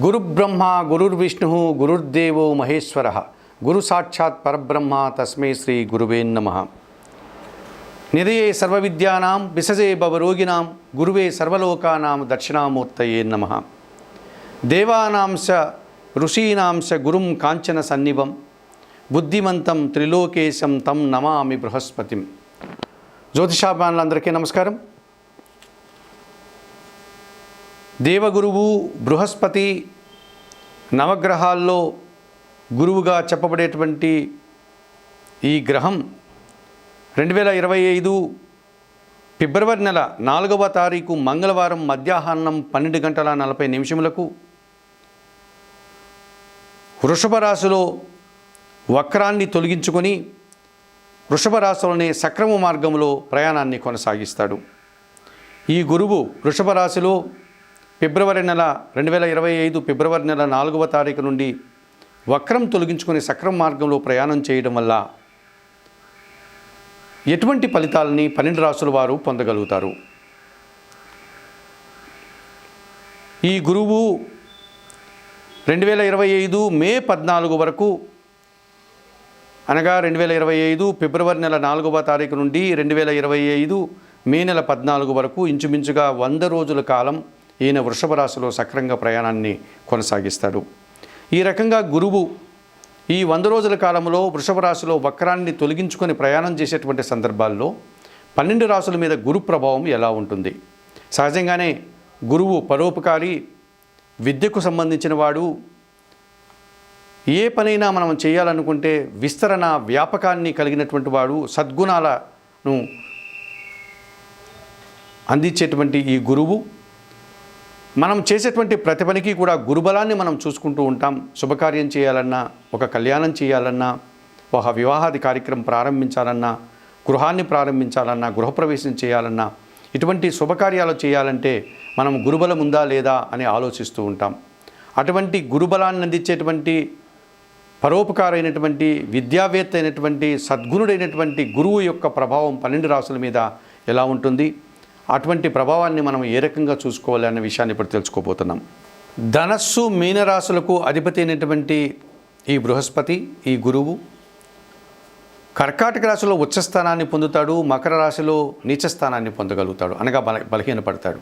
గురుబ్రహ్మ గురుర్విష్ణు గురుర్దేవో మహేశ్వర గురు సాక్షాత్ పరబ్రహ్మ తస్మై శ్రీ గురువే నమః. నిధయే సర్వవిద్యానాం విసజే భవరోగిణాం గురువే సర్వలోకానాం దక్షిణామూర్తయే నమః. దేవానాంశ ఋషీనాంశ గురుం కాంచన సన్నివం బుద్ధిమంతం త్రిలోకేశం తం నమామి బృహస్పతిం. జ్యోతిషాభిమానులందరికీ నమస్కారం. దేవగురువు బృహస్పతి నవగ్రహాల్లో గురువుగా చెప్పబడేటువంటి ఈ గ్రహం 2025 ఫిబ్రవరి నెల 4వ తారీఖు మంగళవారం మధ్యాహ్నం 12:40 వృషభ రాశిలో వక్రాన్ని తొలగించుకొని వృషభ రాశిలోనే సక్రమ మార్గంలో ప్రయాణాన్ని కొనసాగిస్తాడు. ఈ గురువు వృషభ రాశిలో ఫిబ్రవరి నెల 2025 ఫిబ్రవరి నెల 4వ తారీఖు నుండి వక్రం తొలగించుకుని సక్రమ మార్గంలో ప్రయాణం చేయడం వల్ల ఎటువంటి ఫలితాలని 12 రాశుల వారు పొందగలుగుతారు? ఈ గురువు 2025 మే 14 వరకు, అనగా 2025 ఫిబ్రవరి నెల 4వ తారీఖు నుండి 2025 మే నెల 14 వరకు ఇంచుమించుగా 100 రోజుల కాలం ఈయన వృషభ రాశిలో సక్రంగా ప్రయాణాన్ని కొనసాగిస్తాడు. ఈ రకంగా గురువు ఈ 100 రోజుల కాలంలో వృషభ రాశిలో వక్రాన్ని తొలగించుకొని ప్రయాణం చేసేటువంటి సందర్భాల్లో 12 రాశుల మీద గురు ప్రభావం ఎలా ఉంటుంది? సహజంగానే గురువు పరోపకారి, విద్యకు సంబంధించిన వాడు. ఏ పనైనా మనం చేయాలనుకుంటే విస్తరణ వ్యాపకాన్ని కలిగినటువంటి వాడు, సద్గుణాలను అందించేటువంటి ఈ గురువు మనం చేసేటువంటి ప్రతి పనికి కూడా గురుబలాన్ని మనం చూసుకుంటూ ఉంటాం. శుభకార్యం చేయాలన్నా, ఒక కళ్యాణం చేయాలన్నా, ఒక వివాహాది కార్యక్రమం ప్రారంభించాలన్నా, గృహాన్ని ప్రారంభించాలన్నా, గృహప్రవేశం చేయాలన్నా, ఇటువంటి శుభకార్యాలు చేయాలంటే మనం గురుబలం ఉందా లేదా అని ఆలోచిస్తూ ఉంటాం. అటువంటి గురుబలాన్ని అందించేటువంటి పరోపకారైనటువంటి విద్యావేత్త అయినటువంటి సద్గుణుడైనటువంటి గురువు యొక్క ప్రభావం 12 రాశుల మీద ఎలా ఉంటుంది? అటువంటి ప్రభావాన్ని మనం ఏ రకంగా చూసుకోవాలి అనే విషయాన్ని ఇప్పుడు తెలుసుకోబోతున్నాం. ధనస్సు మీనరాశులకు అధిపతి అయినటువంటి ఈ బృహస్పతి, ఈ గురువు కర్కాటక రాశిలో ఉచ్చస్థానాన్ని పొందుతాడు, మకర రాశిలో నీచస్థానాన్ని పొందగలుగుతాడు, అనగా బలహీనపడతాడు.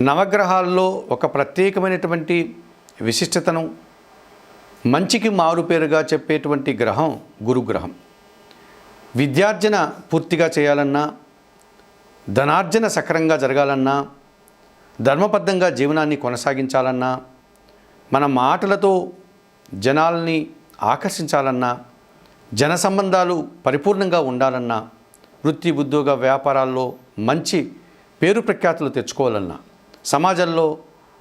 నవగ్రహాల్లో ఒక ప్రత్యేకమైనటువంటి విశిష్టతను, మంచికి మారుపేరుగా చెప్పేటువంటి గ్రహం గురుగ్రహం. విద్యార్జన పూర్తిగా చేయాలన్నా, ధనార్జన సక్రంగా జరగాలన్నా, ధర్మబద్ధంగా జీవనాన్ని కొనసాగించాలన్నా, మన మాటలతో జనాల్ని ఆకర్షించాలన్నా, జన సంబంధాలు పరిపూర్ణంగా ఉండాలన్నా, వృత్తి ఉద్యోగ వ్యాపారాల్లో మంచి పేరు ప్రఖ్యాతులు తెచ్చుకోవాలన్నా, సమాజంలో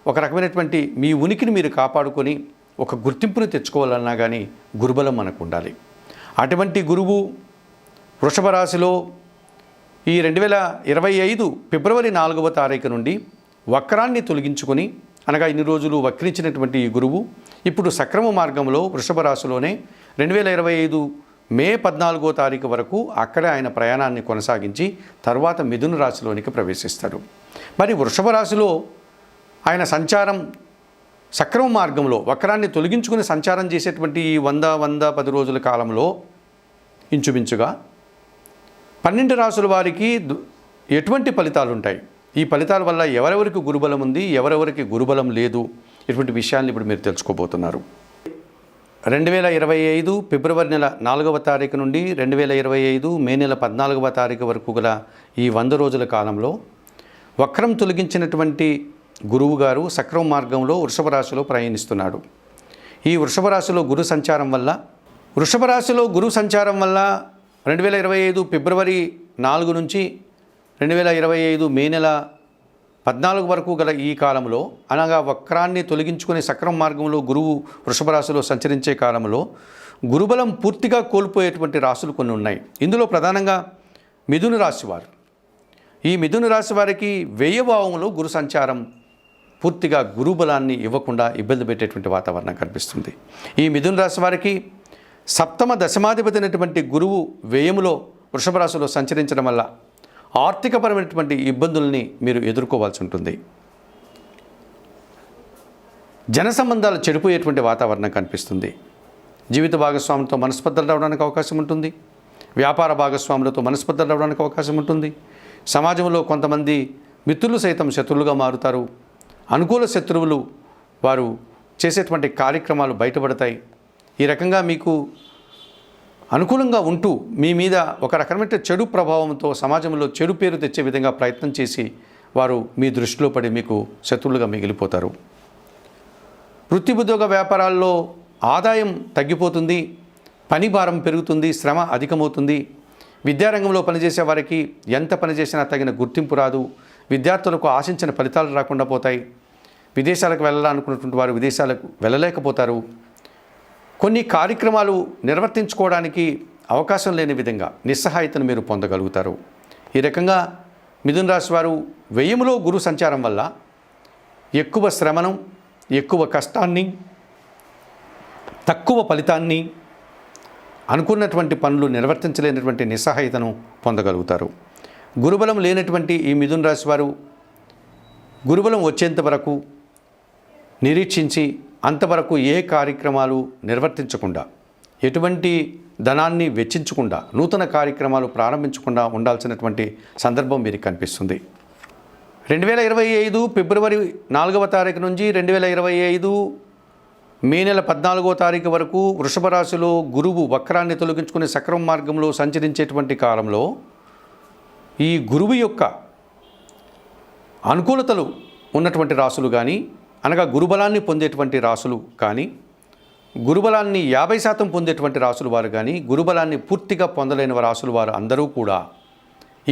ఒక రకమైనటువంటి మీ ఉనికిని మీరు కాపాడుకొని ఒక గుర్తింపును తెచ్చుకోవాలన్నా కానీ గురుబలం మనకు ఉండాలి. అటువంటి గురువు వృషభ రాశిలో ఈ 2025 ఫిబ్రవరి 4వ తారీఖు నుండి వక్రాన్ని తొలగించుకొని, అనగా ఇన్ని రోజులు వక్రించినటువంటి ఈ గురువు ఇప్పుడు సక్రమ మార్గంలో వృషభ రాశిలోనే 2025 మే 14వ తారీఖు వరకు అక్కడే ఆయన ప్రయాణాన్ని కొనసాగించి తర్వాత మిథున రాశిలోనికి ప్రవేశిస్తాడు. మరి వృషభ రాశిలో ఆయన సంచారం సక్రమ మార్గంలో వక్రాన్ని తొలగించుకుని సంచారం చేసేటువంటి ఈ 110 రోజుల కాలంలో ఇంచుమించుగా 12 రాశుల వారికి ఎటువంటి ఫలితాలు ఉంటాయి? ఈ ఫలితాల వల్ల ఎవరెవరికి గురుబలం ఉంది, ఎవరెవరికి గురుబలం లేదు, ఇటువంటి విషయాన్ని ఇప్పుడు మీరు తెలుసుకోబోతున్నారు. 2025 ఫిబ్రవరి నెల 4వ తారీఖు నుండి 2025 మే నెల 14వ తారీఖు వరకు గల ఈ 100 రోజుల కాలంలో వక్రం తొలగించినటువంటి గురువు గారు సక్రమ మార్గంలో వృషభ రాశిలో ప్రయాణిస్తున్నాడు. ఈ వృషభ రాశిలో గురు సంచారం వల్ల 2025 ఫిబ్రవరి 4 నుంచి 2025 మే నెల 14 వరకు గల ఈ కాలంలో, అనగా వక్రాన్ని తొలగించుకునే సక్రమ మార్గంలో గురువు వృషభ రాశిలో సంచరించే కాలంలో గురుబలం పూర్తిగా కోల్పోయేటువంటి రాశులు కొన్ని ఉన్నాయి. ఇందులో ప్రధానంగా మిథున రాశి వారు. ఈ మిథున రాశి వారికి వ్యయభావంలో గురు సంచారం పూర్తిగా గురుబలాన్ని ఇవ్వకుండా ఇబ్బంది పెట్టేటువంటి వాతావరణం కనిపిస్తుంది. ఈ మిథున రాశి వారికి సప్తమ దశమాధిపతి అయినటువంటి గురువు వ్యయములో వృషభ రాశిలో సంచరించడం వల్ల ఆర్థికపరమైనటువంటి ఇబ్బందుల్ని మీరు ఎదుర్కోవాల్సి ఉంటుంది. జన సంబంధాలు చెడిపోయేటువంటి వాతావరణం కనిపిస్తుంది. జీవిత భాగస్వాములతో మనస్పర్ధలు రావడానికి అవకాశం ఉంటుంది. వ్యాపార భాగస్వాములతో మనస్పర్ధలు రావడానికి అవకాశం ఉంటుంది. సమాజంలో కొంతమంది మిత్రులు సైతం శత్రువులుగా మారుతారు. అనుకూల శత్రువులు వారు చేసేటువంటి కార్యక్రమాలు బయటపడతాయి. ఈ రకంగా మీకు అనుకూలంగా ఉంటూ మీ మీద ఒక రకమైన చెడు ప్రభావంతో సమాజంలో చెడు పేరు తెచ్చే విధంగా ప్రయత్నం చేసి వారు మీ దృష్టిలో పడి మీకు శత్రువులుగా మిగిలిపోతారు. వృత్తి ఉద్యోగ వ్యాపారాల్లో ఆదాయం తగ్గిపోతుంది, పని భారం పెరుగుతుంది, శ్రమ అధికమవుతుంది. విద్యారంగంలో పనిచేసే వారికి ఎంత పని చేసినా తగిన గుర్తింపు రాదు. విద్యార్థులకు ఆశించిన ఫలితాలు రాకుండా పోతాయి. విదేశాలకు వెళ్ళాలనుకున్నటువంటి వారు విదేశాలకు వెళ్ళలేకపోతారు. కొన్ని కార్యక్రమాలు నిర్వర్తించుకోవడానికి అవకాశం లేని విధంగా నిస్సహాయతను మీరు పొందగలుగుతారు. ఈ రకంగా మిథున రాశి వారు వ్యయములో గురు సంచారం వల్ల ఎక్కువ శ్రమను, ఎక్కువ కష్టాన్ని, తక్కువ ఫలితాన్ని, అనుకున్నటువంటి పనులు నిర్వర్తించలేనటువంటి నిస్సహాయతను పొందగలుగుతారు. గురుబలం లేనటువంటి ఈ మిథున రాశి వారు గురుబలం వచ్చేంత వరకు నిరీక్షించి అంతవరకు ఏ కార్యక్రమాలు నిర్వర్తించకుండా, ఎటువంటి ధనాన్ని వెచ్చించకుండా, నూతన కార్యక్రమాలు ప్రారంభించకుండా ఉండాల్సినటువంటి సందర్భం మీకు కనిపిస్తుంది. 2025 ఫిబ్రవరి 4వ తారీఖు నుంచి 2025 మే నెల 14వ తారీఖు వరకు వృషభ రాశిలో గురువు వక్రాన్ని తొలగించుకునే సక్రమ మార్గంలో సంచరించేటువంటి కాలంలో ఈ గురువు యొక్క అనుకూలతలు ఉన్నటువంటి రాశులు కానీ, అనగా గురుబలాన్ని పొందేటువంటి రాశులు కానీ, గురుబలాన్ని 50% పొందేటువంటి రాశులు వారు కానీ, గురుబలాన్ని పూర్తిగా పొందలేని రాశులు వారు అందరూ కూడా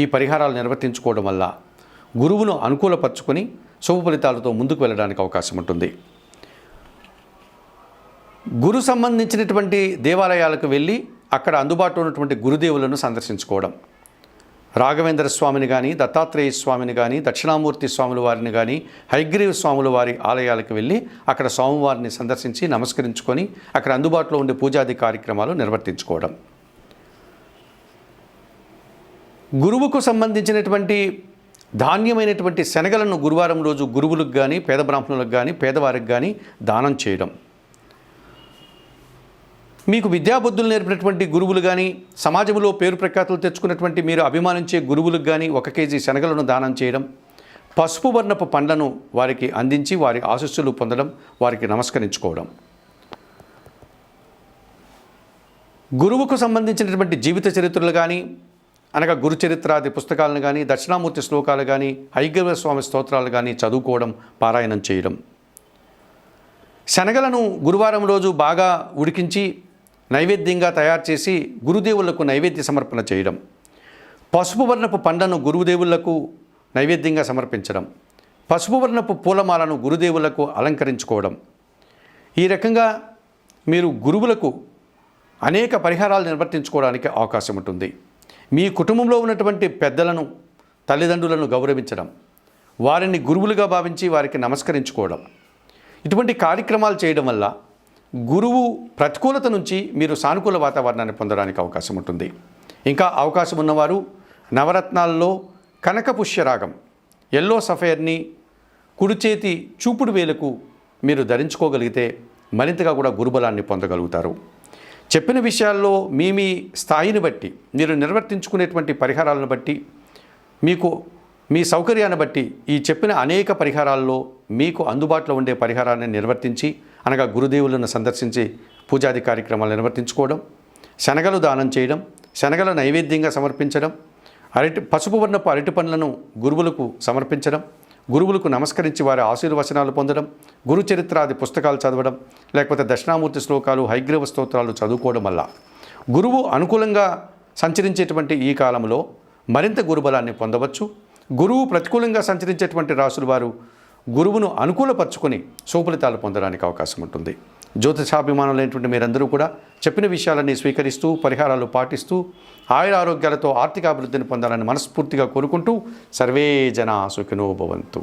ఈ పరిహారాలు నిర్వర్తించుకోవడం వల్ల గురువును అనుకూలపరుచుకొని శుభ ఫలితాలతో ముందుకు వెళ్ళడానికి అవకాశం ఉంటుంది. గురు సంబంధించినటువంటి దేవాలయాలకు వెళ్ళి అక్కడ అందుబాటులో ఉన్నటువంటి గురుదేవులను సందర్శించుకోవడం, రాఘవేంద్ర స్వామిని కానీ, దత్తాత్రేయ స్వామిని కానీ, దక్షిణామూర్తి స్వాముల వారిని కానీ, హయగ్రీవ స్వాముల వారి ఆలయాలకు వెళ్ళి అక్కడ స్వామివారిని సందర్శించి నమస్కరించుకొని అక్కడ అందుబాటులో ఉండే పూజాది కార్యక్రమాలు నిర్వర్తించుకోవడం. గురువుకు సంబంధించినటువంటి ధాన్యమైనటువంటి శనగలను గురువారం రోజు గురువులకు కానీ, పేద బ్రాహ్మణులకు కానీ, పేదవారికి కానీ దానం చేయడం. మీకు విద్యాబుద్ధులు నేర్పినటువంటి గురువులు కానీ, సమాజంలో పేరు ప్రఖ్యాతులు తెచ్చుకున్నటువంటి మీరు అభిమానించే గురువులకు కానీ 1 కేజీ శనగలను దానం చేయడం, పసుపు వర్ణపు పండ్లను వారికి అందించి వారి ఆశీస్సులు పొందడం, వారికి నమస్కరించుకోవడం. గురువుకు సంబంధించినటువంటి జీవిత చరిత్రలు కానీ, అనగా గురు చరిత్రాది పుస్తకాలను కానీ, దక్షిణామూర్తి శ్లోకాలు కానీ, హయగ్రీవ స్వామి స్తోత్రాలు కానీ చదువుకోవడం, పారాయణం చేయడం. శనగలను గురువారం రోజు బాగా ఉడికించి నైవేద్యంగా తయారు చేసి గురుదేవులకు నైవేద్య సమర్పణ చేయడం. పసుపు వర్ణపు పండ్లను గురుదేవులకు నైవేద్యంగా సమర్పించడం. పసుపు వర్ణపు పూలమాలను గురుదేవులకు అలంకరించుకోవడం. ఈ రకంగా మీరు గురువులకు అనేక పరిహారాలు నిర్వర్తించుకోవడానికి అవకాశం ఉంటుంది. మీ కుటుంబంలో ఉన్నటువంటి పెద్దలను, తల్లిదండ్రులను గౌరవించడం, వారిని గురువులుగా భావించి వారికి నమస్కరించుకోవడం, ఇటువంటి కార్యక్రమాలు చేయడం వల్ల గురువు ప్రతికూలత నుంచి మీరు సానుకూల వాతావరణాన్ని పొందడానికి అవకాశం ఉంటుంది. ఇంకా అవకాశం ఉన్నవారు నవరత్నాల్లో కనక పుష్యరాగం, ఎల్లో సఫైర్ని కుడి చేతి చూపుడు వేలకు మీరు ధరించుకోగలిగితే మరింతగా కూడా గురుబలాన్ని పొందగలుగుతారు. చెప్పిన విషయాల్లో మీ స్థాయిని బట్టి, మీరు నిర్వర్తించుకునేటువంటి పరిహారాలను బట్టి, మీకు మీ సౌకర్యాన్ని బట్టి ఈ చెప్పిన అనేక పరిహారాల్లో మీకు అందుబాటులో ఉండే పరిహారాన్ని నిర్వర్తించి, అనగా గురుదేవులను సందర్శించి పూజాది కార్యక్రమాలు నిర్వర్తించుకోవడం, శనగలు దానం చేయడం, శనగల నైవేద్యంగా సమర్పించడం, పసుపు వర్ణపు అరటి పండ్లను గురువులకు సమర్పించడం, గురువులకు నమస్కరించి వారి ఆశీర్వచనాలు పొందడం, గురు చరిత్రాది పుస్తకాలు చదవడం, లేకపోతే దక్షిణామూర్తి శ్లోకాలు, హయగ్రీవ స్తోత్రాలు చదువుకోవడం వల్ల గురువు అనుకూలంగా సంచరించేటువంటి ఈ కాలంలో మరింత గురుబలాన్ని పొందవచ్చు. గురువు ప్రతికూలంగా సంచరించేటువంటి రాశుల వారు గురువును అనుకూలపరుచుకొని సుఫలితాలు పొందడానికి అవకాశం ఉంటుంది. జ్యోతిషాభిమానులైనటువంటి మీరందరూ కూడా చెప్పిన విషయాలన్నీ స్వీకరిస్తూ, పరిహారాలు పాటిస్తూ, ఆయుర ఆరోగ్యాలతో ఆర్థిక అభివృద్ధిని పొందాలని మనస్ఫూర్తిగా కోరుకుంటూ సర్వే జనా సుఖినో భవంతు.